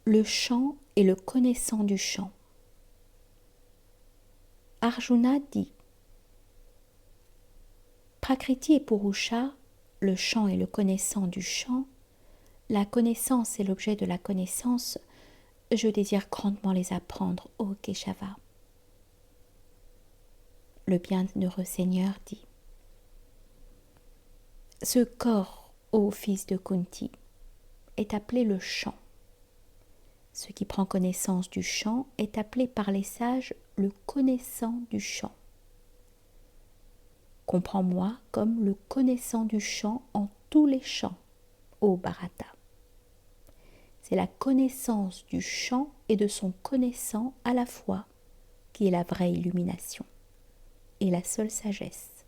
le chant et le connaissant du chant. Arjuna dit: Prakriti et Purusha, le chant et le connaissant du chant, la connaissance est l'objet de la connaissance, je désire grandement les apprendre, ô Keshava. Le bienheureux Seigneur dit: Ce corps, ô fils de Kunti, est appelé le chant. Ce qui prend connaissance du chant est appelé par les sages le connaissant du chant. Comprends-moi comme le connaissant du chant en tous les chants, ô Bharata. C'est la connaissance du chant et de son connaissant à la fois qui est la vraie illumination et la seule sagesse.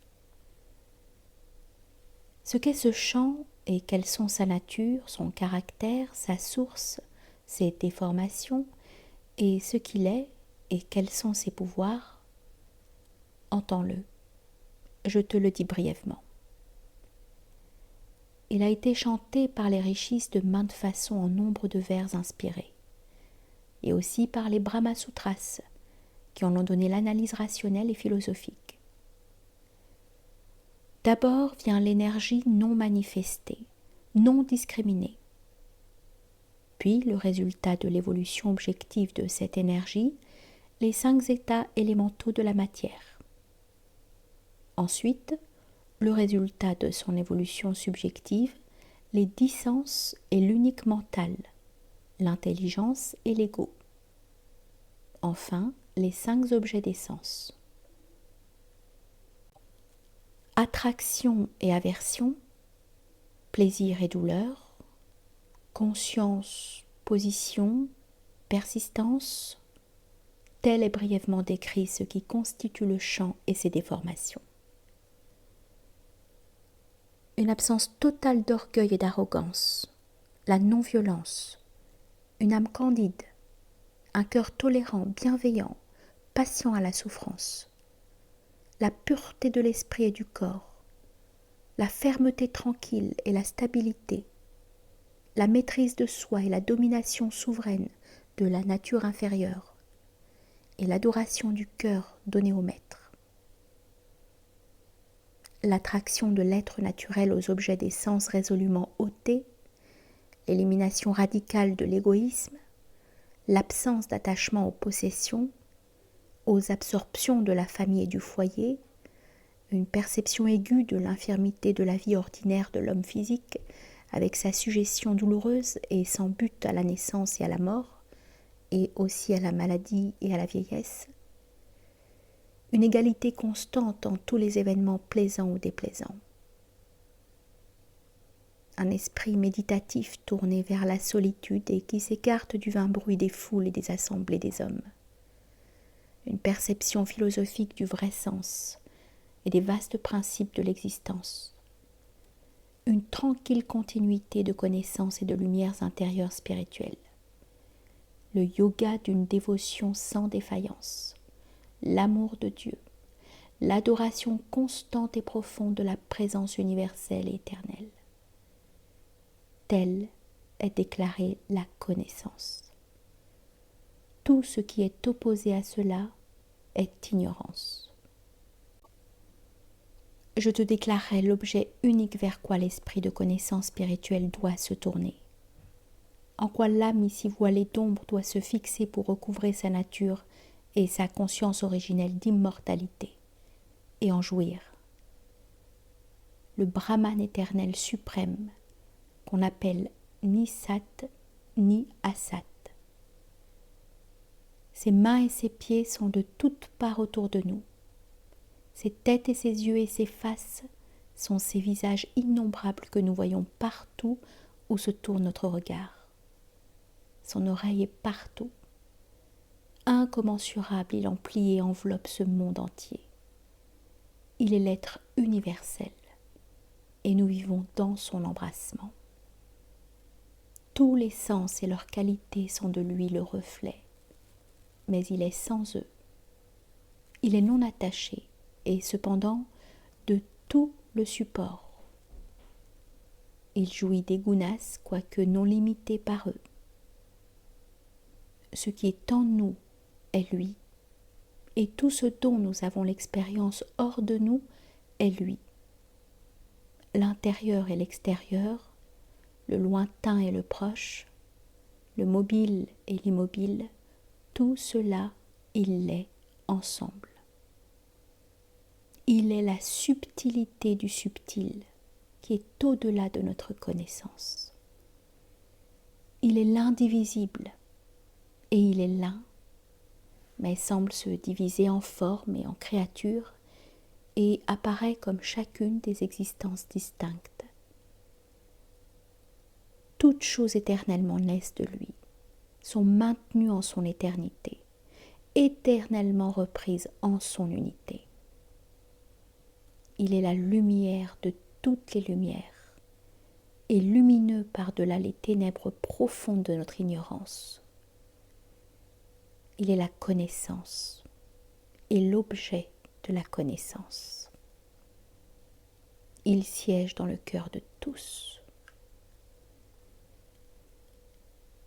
Ce qu'est ce chant et quelles sont sa nature, son caractère, sa source, ses déformations, et ce qu'il est et quels sont ses pouvoirs, entends-le. Je te le dis brièvement. Il a été chanté par les rishis de maintes façons en nombre de vers inspirés, et aussi par les Brahmasutras, qui en ont donné l'analyse rationnelle et philosophique. D'abord vient l'énergie non manifestée, non discriminée. Puis le résultat de l'évolution objective de cette énergie, les 5 états élémentaux de la matière. Ensuite, le résultat de son évolution subjective, les 10 sens et l'unique mental, l'intelligence et l'ego. Enfin, les 5 objets des sens. Attraction et aversion, plaisir et douleur, conscience, position, persistance, tel est brièvement décrit ce qui constitue le chant et ses déformations. Une absence totale d'orgueil et d'arrogance, la non-violence, une âme candide, un cœur tolérant, bienveillant, patient à la souffrance, la pureté de l'esprit et du corps, la fermeté tranquille et la stabilité, la maîtrise de soi et la domination souveraine de la nature inférieure, et l'adoration du cœur donnée au maître. L'attraction de l'être naturel aux objets des sens résolument ôtés, l'élimination radicale de l'égoïsme, l'absence d'attachement aux possessions, aux absorptions de la famille et du foyer, une perception aiguë de l'infirmité de la vie ordinaire de l'homme physique, avec sa sujétion douloureuse et sans but à la naissance et à la mort, et aussi à la maladie et à la vieillesse, une égalité constante en tous les événements plaisants ou déplaisants, un esprit méditatif tourné vers la solitude et qui s'écarte du vain bruit des foules et des assemblées des hommes, une perception philosophique du vrai sens et des vastes principes de l'existence, une tranquille continuité de connaissances et de lumières intérieures spirituelles, le yoga d'une dévotion sans défaillance, l'amour de Dieu, l'adoration constante et profonde de la présence universelle et éternelle. Telle est déclarée la connaissance. Tout ce qui est opposé à cela est ignorance. Je te déclarerai l'objet unique vers quoi l'esprit de connaissance spirituelle doit se tourner, en quoi l'âme ici voilée d'ombre doit se fixer pour recouvrer sa nature et sa conscience originelle d'immortalité, et en jouir. Le Brahman éternel suprême, qu'on appelle ni Sat ni Asat. Ses mains et ses pieds sont de toutes parts autour de nous. Ses têtes et ses yeux et ses faces sont ces visages innombrables que nous voyons partout où se tourne notre regard. Son oreille est partout. Incommensurable, il emplit et enveloppe ce monde entier. Il est l'être universel et nous vivons dans son embrassement. Tous les sens et leurs qualités sont de lui le reflet, mais il est sans eux. Il est non attaché et cependant de tout le support. Il jouit des gunas, quoique non limité par eux. ce qui est en nous est lui, et tout ce dont nous avons l'expérience hors de nous est lui. L'intérieur et l'extérieur, le lointain et le proche, le mobile et l'immobile, tout cela, il l'est ensemble. Il est la subtilité du subtil qui est au-delà de notre connaissance. Il est l'indivisible et il est l'un, mais semble se diviser en formes et en créatures et apparaît comme chacune des existences distinctes. Toutes choses éternellement naissent de lui, sont maintenues en son éternité, éternellement reprises en son unité. Il est la lumière de toutes les lumières, et lumineux par-delà les ténèbres profondes de notre ignorance. Il est la connaissance et l'objet de la connaissance. Il siège dans le cœur de tous.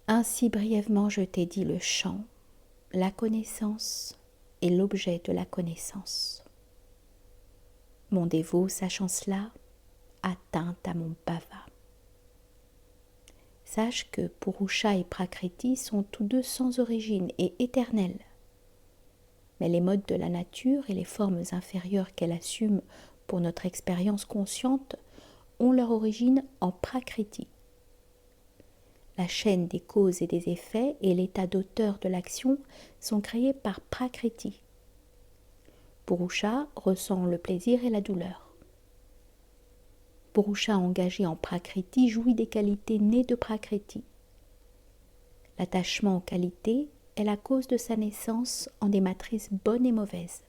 Ainsi brièvement je t'ai dit le champ, la connaissance et l'objet de la connaissance. Mon dévot, sachant cela, atteint à mon bhava. Sache que Purusha et Prakriti sont tous deux sans origine et éternels. Mais les modes de la nature et les formes inférieures qu'elle assume pour notre expérience consciente ont leur origine en Prakriti. La chaîne des causes et des effets et l'état d'auteur de l'action sont créés par Prakriti. Purusha ressent le plaisir et la douleur. Purusha engagé en Prakriti jouit des qualités nées de Prakriti. L'attachement aux qualités est la cause de sa naissance en des matrices bonnes et mauvaises.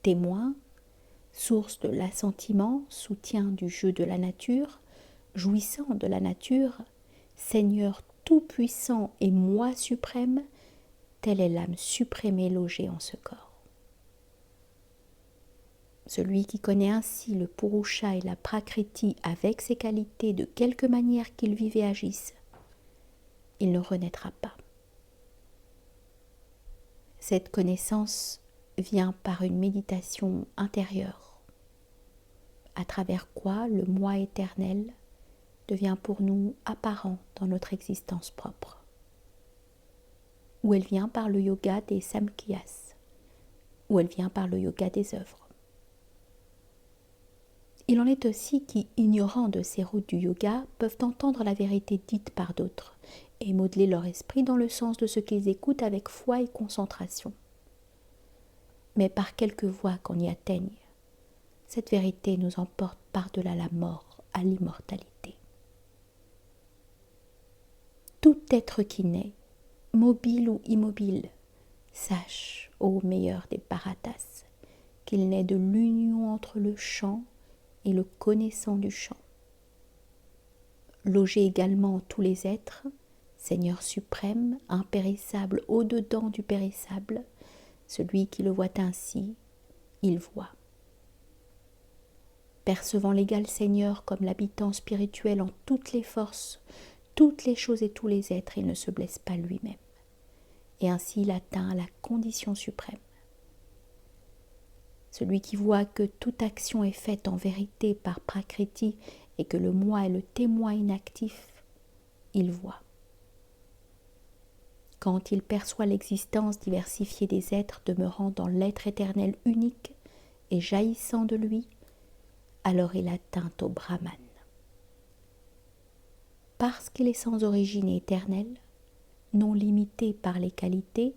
Témoin, source de l'assentiment, soutien du jeu de la nature, jouissant de la nature, Seigneur tout-puissant et moi suprême, telle est l'âme suprême logée en ce corps. Celui qui connaît ainsi le Purusha et la Prakriti avec ses qualités de quelque manière qu'il vive et agisse, il ne renaîtra pas. Cette connaissance vient par une méditation intérieure, à travers quoi le moi éternel devient pour nous apparent dans notre existence propre. Ou elle vient par le yoga des samkhiyas, ou elle vient par le yoga des œuvres. Il en est aussi qui, ignorant de ces routes du yoga, peuvent entendre la vérité dite par d'autres et modeler leur esprit dans le sens de ce qu'ils écoutent avec foi et concentration. Mais par quelque voie qu'on y atteigne, cette vérité nous emporte par-delà la mort à l'immortalité. Tout être qui naît, mobile ou immobile, sache, ô meilleur des bharatas, qu'il naît de l'union entre le champ et le connaissant du champ. Logé également en tous les êtres, Seigneur suprême, impérissable au-dedans du périssable, celui qui le voit ainsi, il voit. Percevant l'égal Seigneur comme l'habitant spirituel en toutes les forces, toutes les choses et tous les êtres, il ne se blesse pas lui-même. Et ainsi il atteint la condition suprême. Celui qui voit que toute action est faite en vérité par Prakriti et que le moi est le témoin inactif, il voit. Quand il perçoit l'existence diversifiée des êtres demeurant dans l'être éternel unique et jaillissant de lui, alors il atteint au Brahman. Parce qu'il est sans origine et éternel, non limité par les qualités,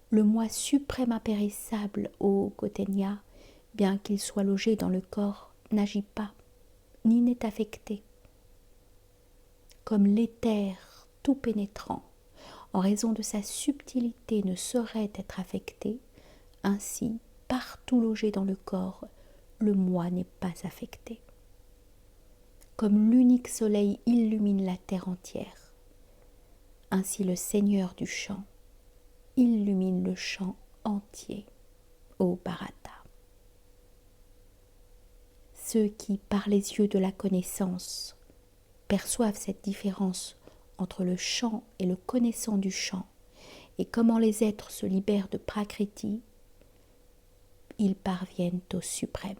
le moi suprême impérissable au Gotenya, bien qu'il soit logé dans le corps, n'agit pas, ni n'est affecté. Comme l'éther tout pénétrant, en raison de sa subtilité, ne saurait être affecté, ainsi, partout logé dans le corps, le moi n'est pas affecté. Comme l'unique soleil illumine la terre entière, ainsi le Seigneur du champ illumine le champ entier, ô Bharata. Ceux qui, par les yeux de la connaissance, perçoivent cette différence entre le champ et le connaissant du champ, et comment les êtres se libèrent de Prakriti, ils parviennent au suprême.